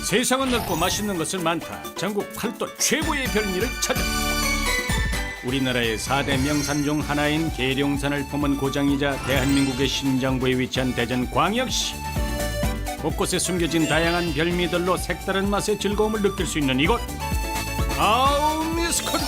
세상은 넓고 맛있는 것은 많다. 전국 팔도 최고의 별미를 찾아. 우리나라의 4대 명산 중 하나인 계룡산을 품은 고장이자 대한민국의 심장부에 위치한 대전광역시. 곳곳에 숨겨진 다양한 별미들로 색다른 맛의 즐거움을 느낄 수 있는 이곳. 아우 미스코리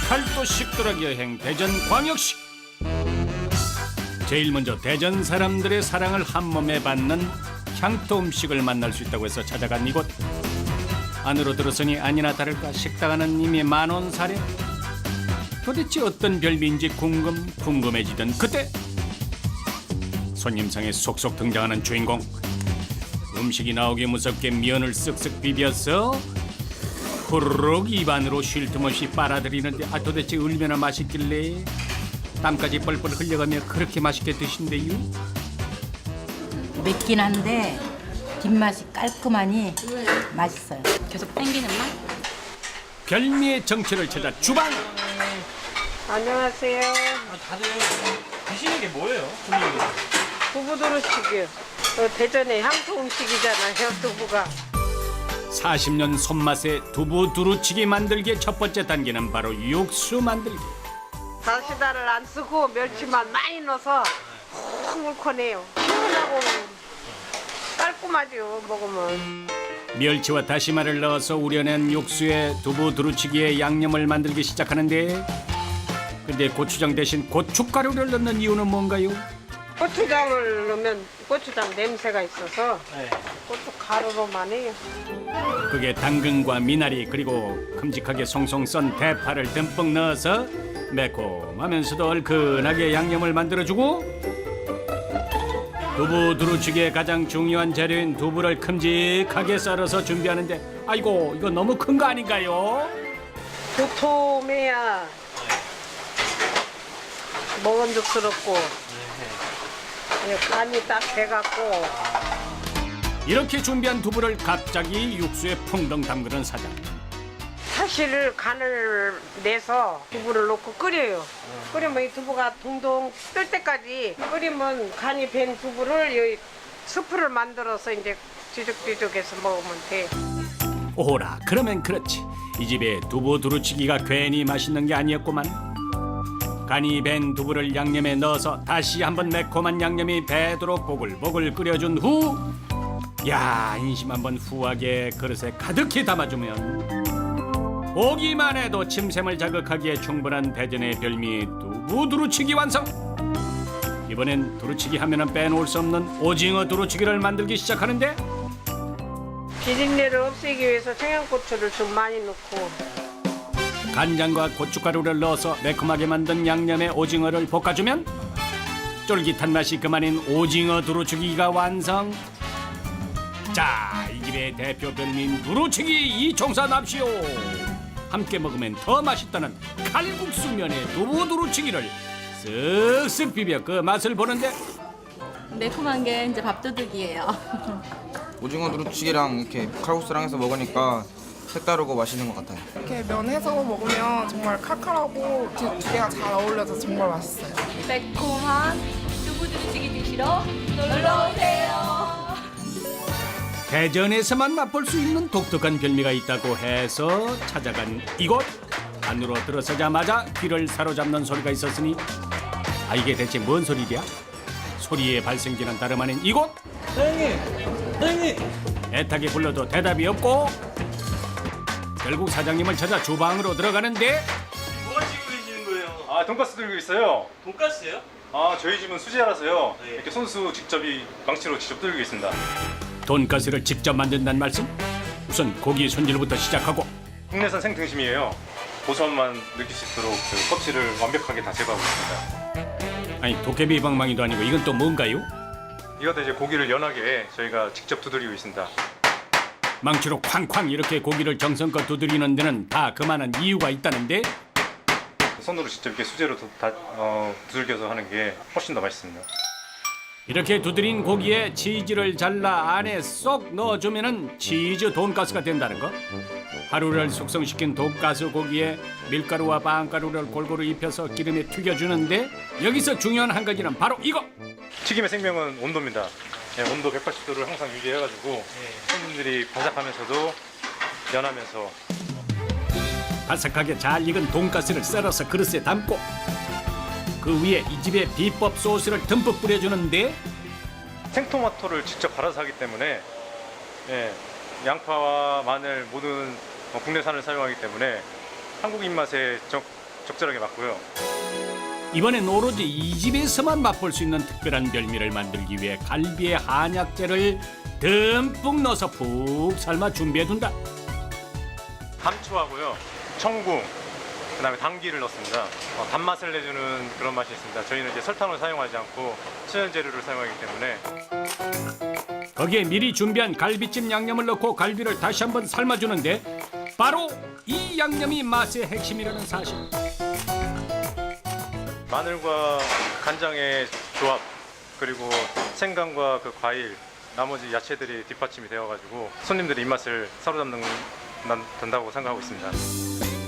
팔도 식도락 여행 대전광역시. 제일 먼저 대전 사람들의 사랑을 한몸에 받는 향토 음식을 만날 수 있다고 해서 찾아간 이곳. 안으로 들어서니 아니나 다를까 식당하는 이미 만원사례. 도대체 어떤 별미인지 궁금해지던 그때 손님상에 속속 등장하는 주인공. 음식이 나오기 무섭게 면을 쓱쓱 비벼서 후루룩 입안으로 쉴 틈 없이 빨아들이는데 도대체 얼마나 맛있길래 땀까지 뻘뻘 흘려가며 그렇게 맛있게 드신대요? 맵긴 한데 뒷맛이 깔끔하니 맛있어요. 계속 땡기는 맛? 별미의 정체를 찾아 주방. 안녕하세요. 다들 드시는 게 뭐예요? 분위기. 두부두루치기요. 대전의 향토 음식이잖아요, 두부가. 40년 손맛의 두부 두루치기 만들기의 첫 번째 단계는 바로 육수 만들기. 다시다를 안 쓰고 멸치만 많이 넣어서 콩물콩해요. 시원하고 깔끔하죠, 먹으면. 멸치와 다시마를 넣어서 우려낸 육수에 두부 두루치기의 양념을 만들기 시작하는데, 근데 고추장 대신 고춧가루를 넣는 이유는 뭔가요? 고추장을 넣으면 고추장 냄새가 있어서 네. 고춧가루로만 해요. 그게 당근과 미나리 그리고 큼직하게 송송 썬 대파를 듬뿍 넣어서 매콤하면서도 얼큰하게 양념을 만들어주고, 두부 두루치기의 가장 중요한 재료인 두부를 큼직하게 썰어서 준비하는데, 아이고 이거 너무 큰 거 아닌가요? 도톰해야 먹음직스럽고 간이 딱 돼갖고. 이렇게 준비한 두부를 갑자기 육수에 풍덩 담그는 사장. 사실 간을 내서 두부를 넣고 끓여요. 끓이면 이 두부가 동동 뜰 때까지 끓이면 간이 밴 두부를 이 스프를 만들어서 이제 뒤죽뒤죽해서 먹으면 돼. 오라 그러면 그렇지. 이 집에 두부 두루치기가 괜히 맛있는 게 아니었구만. 간이 밴 두부를 양념에 넣어서 다시 한번 매콤한 양념이 배도록 보글보글 끓여준 후, 야 인심 한번 후하게 그릇에 가득히 담아주면 보기만 해도 침샘을 자극하기에 충분한 대전의 별미 두부 두루치기 완성. 이번엔 두루치기 하면은 빼놓을 수 없는 오징어 두루치기를 만들기 시작하는데, 비린내를 없애기 위해서 청양고추를 좀 많이 넣고 간장과 고춧가루를 넣어서 매콤하게 만든 양념에 오징어를 볶아주면 쫄깃한 맛이 그만인 오징어 두루치기가 완성. 자, 이 집의 대표 별미인 두루치기 이총사납시오. 함께 먹으면 더 맛있다는 칼국수면의 두부 두루치기를 쓱쓱 비벼 그 맛을 보는데, 매콤한 게 이제 밥도둑이에요. 오징어 두루치기랑 이렇게 칼국수랑 해서 먹으니까 색다르고 맛있는 것 같아요. 이렇게 면해서 먹으면 정말 칼칼하고 두 개가 잘 어울려서 정말 맛있어요. 매콤한 두부두부찌개 드시러 놀러오세요. 대전에서만 맛볼 수 있는 독특한 별미가 있다고 해서 찾아간 이곳. 안으로 들어서자마자 귀를 사로잡는 소리가 있었으니, 이게 대체 뭔 소리랴? 소리의 발생지는 다름 아닌 이곳. 사장님! 애타게 불러도 대답이 없고, 결국 사장님을 찾아 주방으로 들어가는데, 뭐 하시고 계시는 거예요? 돈가스 들고 있어요. 돈가스요? 저희 집은 수제라서요. 이렇게 손수 직접 이 망치로 직접 들고 있습니다. 돈가스를 직접 만든다는 말씀? 우선 고기 손질부터 시작하고, 국내산 생등심이에요. 고소함만 느낄 수 있도록 그 껍질을 완벽하게 다 제거하고 있습니다. 아니 도깨비 방망이도 아니고 이건 또 뭔가요? 이것도 이제 고기를 연하게 저희가 직접 두드리고 있습니다. 망치로 쾅쾅 이렇게 고기를 정성껏 두드리는 데는 다 그만한 이유가 있다는데, 손으로 직접 이렇게 수제로 두들겨서 하는 게 훨씬 더 맛있습니다. 이렇게 두드린 고기에 치즈를 잘라 안에 쏙 넣어주면은 치즈 돈가스가 된다는 거. 하루를 숙성시킨 돈가스 고기에 밀가루와 빵가루를 골고루 입혀서 기름에 튀겨주는데, 여기서 중요한 한 가지는 바로 이거. 튀김의 생명은 온도입니다. 온도 180도를 항상 유지해가지고 손님들이 바삭하면서도 연하면서 바삭하게 잘 익은 돈가스를 썰어서 그릇에 담고 그 위에 이 집의 비법 소스를 듬뿍 뿌려주는데 생토마토를 직접 갈아서 하기 때문에 양파와 마늘 모든 국내산을 사용하기 때문에 한국 입맛에 적절하게 맞고요. 이번엔 오로지 이 집에서만 맛볼 수 있는 특별한 별미를 만들기 위해 갈비에 한약재를 듬뿍 넣어서 푹 삶아 준비해둔다. 감초하고요, 청궁, 그다음에 당귀를 넣습니다. 단맛을 내주는 그런 맛이 있습니다. 저희는 이제 설탕을 사용하지 않고 천연 재료를 사용하기 때문에 거기에 미리 준비한 갈비찜 양념을 넣고 갈비를 다시 한번 삶아주는데 바로 이 양념이 맛의 핵심이라는 사실. 마늘과 간장의 조합, 그리고 생강과 그 과일, 나머지 야채들이 뒷받침이 되어가지고 손님들의 입맛을 사로잡는다고 생각하고 있습니다.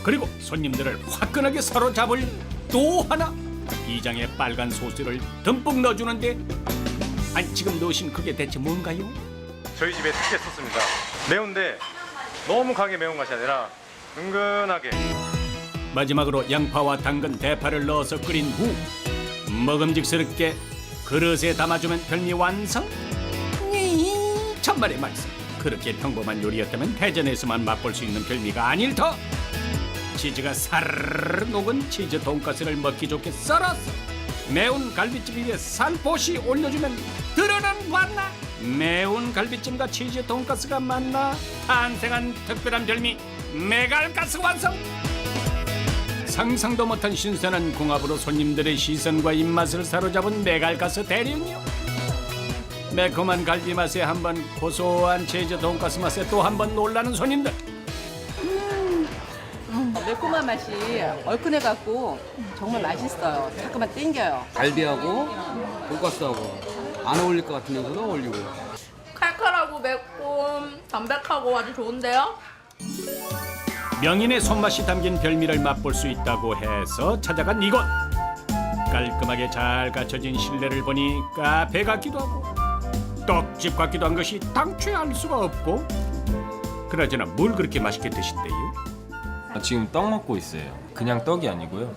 그리고 손님들을 화끈하게 사로잡을 또 하나 비장의 빨간 소스를 듬뿍 넣어주는데 아니 지금 넣으신 그게 대체 뭔가요? 저희 집의 특제 소스입니다. 매운데 너무 강하게 매운 맛이 아니라 은근하게. 마지막으로 양파와 당근, 대파를 넣어서 끓인 후 먹음직스럽게 그릇에 담아주면 별미 완성. 천만의 말씀. 그렇게 평범한 요리였다면 대전에서만 맛볼 수 있는 별미가 아닐 터. 치즈가 사르르 녹은 치즈 돈가스를 먹기 좋게 썰어서 매운 갈비찜 위에 살포시 올려주면 들어는 봤나? 매운 갈비찜과 치즈 돈가스가 만나 탄생한 특별한 별미 메갈가스 완성! 상상도 못한 신선한 궁합으로 손님들의 시선과 입맛을 사로잡은 메갈가스 대령이요. 매콤한 갈비 맛에 한 번, 고소한 치즈 돈가스 맛에 또 한 번 놀라는 손님들. 매콤한 맛이 얼큰해갖고 정말 맛있어요. 자꾸만 땡겨요. 갈비하고 돈가스하고 안 어울릴 것 같으면서도 어울리고. 칼칼하고 맵고 담백하고 아주 좋은데요? 명인의 손맛이 담긴 별미를 맛볼 수 있다고 해서 찾아간 이곳. 깔끔하게 잘 갖춰진 실내를 보니 카페 같기도 하고 떡집 같기도 한 것이 당최 알 수가 없고. 그나저나 뭘 그렇게 맛있게 드신대요? 지금 떡 먹고 있어요. 그냥 떡이 아니고요.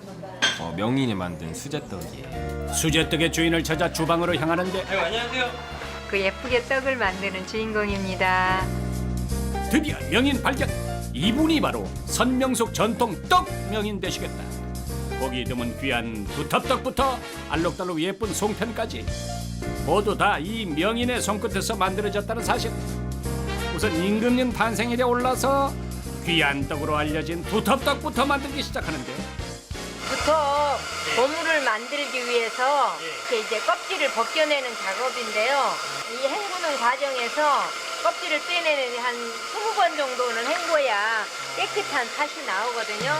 명인이 만든 수제떡이에요. 수제떡의 주인을 찾아 주방으로 향하는데 그 예쁘게 떡을 만드는 주인공입니다. 드디어 명인 발견. 이분이 바로 선명숙 전통 떡 명인 되시겠다. 보기 드문 귀한 두텁떡부터 알록달록 예쁜 송편까지 모두 다 이 명인의 손끝에서 만들어졌다는 사실. 우선 임금님 탄생일에 올라서 귀한 떡으로 알려진 두텁떡부터 만들기 시작하는데 부터 고물을 만들기 위해서 이제 껍질을 벗겨내는 작업인데요. 이 헹구는 과정에서 껍질을 빼내는 한 20번 정도는 헹궈야 깨끗한 팥이 나오거든요.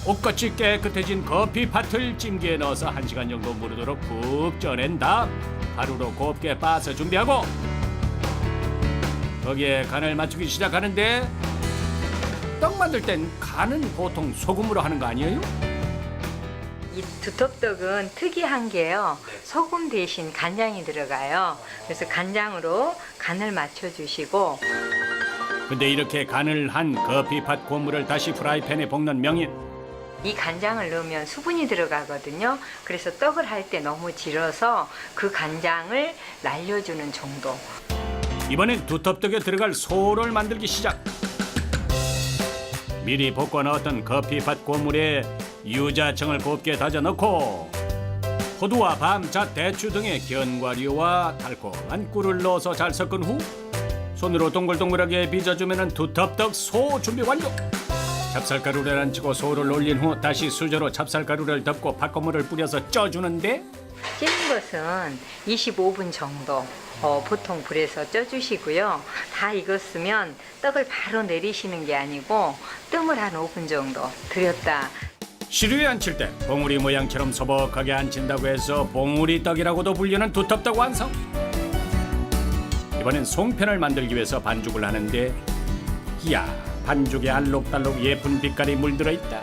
옷같이 깨끗해진 커피팥을 찜기에 넣어서 1시간 정도 무르도록 푹 쪄낸 다음 가루로 곱게 빻아 준비하고 거기에 간을 맞추기 시작하는데 떡 만들 땐 간은 보통 소금으로 하는 거 아니에요? 이 두텁떡은 특이한 게요. 소금 대신 간장이 들어가요. 그래서 간장으로 간을 맞춰주시고 근데 이렇게 간을 한 커피팥 고물을 다시 프라이팬에 볶는 명인. 이 간장을 넣으면 수분이 들어가거든요. 그래서 떡을 할 때 너무 질어서 그 간장을 날려주는 정도. 이번엔 두텁떡에 들어갈 소를 만들기 시작. 미리 볶아 넣었던 커피팥 고물에 유자청을 곱게 다져 넣고 호두와 밤자, 대추 등의 견과류와 달콤한 꿀을 넣어서 잘 섞은 후 손으로 동글동글하게 빚어주면 두텁떡 소 준비 완료. 찹쌀가루를 얹고 소를 올린 후 다시 수저로 찹쌀가루를 덮고 팥고물을 뿌려서 쪄주는데 찌는 것은 25분 정도 보통 불에서 쪄주시고요. 다 익었으면 떡을 바로 내리시는 게 아니고 뜸을 한 5분 정도 들였다. 시루에 앉힐 때 봉우리 모양처럼 소복하게 앉힌다고 해서 봉우리 떡이라고도 불리는 두텁떡 완성. 이번엔 송편을 만들기 위해서 반죽을 하는데 이야, 반죽에 알록달록 예쁜 빛깔이 물들어 있다.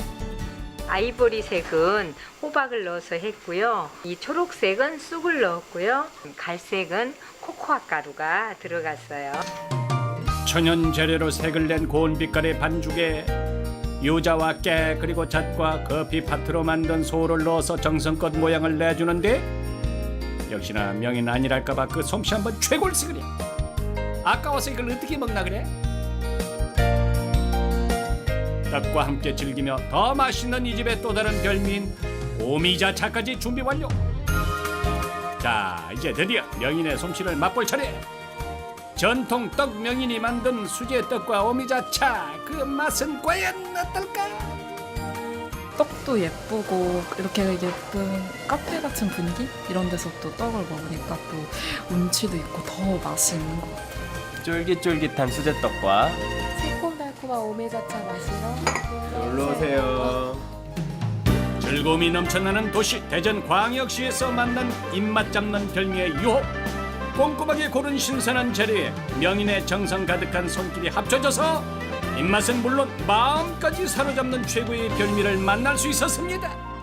아이보리색은 호박을 넣어서 했고요. 이 초록색은 쑥을 넣었고요. 갈색은 코코아 가루가 들어갔어요. 천연 재료로 색을 낸 고운 빛깔의 반죽에 유자와 깨 그리고 잣과 커피 파트로 만든 소를 넣어서 정성껏 모양을 내주는데 역시나 명인 아니랄까봐 그 솜씨 한번 최고를 쓰그려. 아까워서 이걸 어떻게 먹나 그래? 떡과 함께 즐기며 더 맛있는 이 집의 또 다른 별미인 오미자차까지 준비 완료. 자, 이제 드디어 명인의 솜씨를 맛볼 차례. 전통 떡 명인이 만든 수제떡과 오미자차, 그 맛은 과연 어떨까? 떡도 예쁘고 이렇게 예쁜 카페 같은 분위기 이런 데서 또 떡을 먹으니까 또 운치도 있고 더 맛있는 것 같아요. 쫄깃쫄깃한 수제떡과 새콤달콤한 오메자차 마시러 놀러오세요. 즐거움이 넘쳐나는 도시 대전 광역시에서 만난 입맛 잡는 별미의 유혹. 꼼꼼하게 고른 신선한 재료에 명인의 정성 가득한 손길이 합쳐져서 입맛은 물론 마음까지 사로잡는 최고의 별미를 만날 수 있었습니다.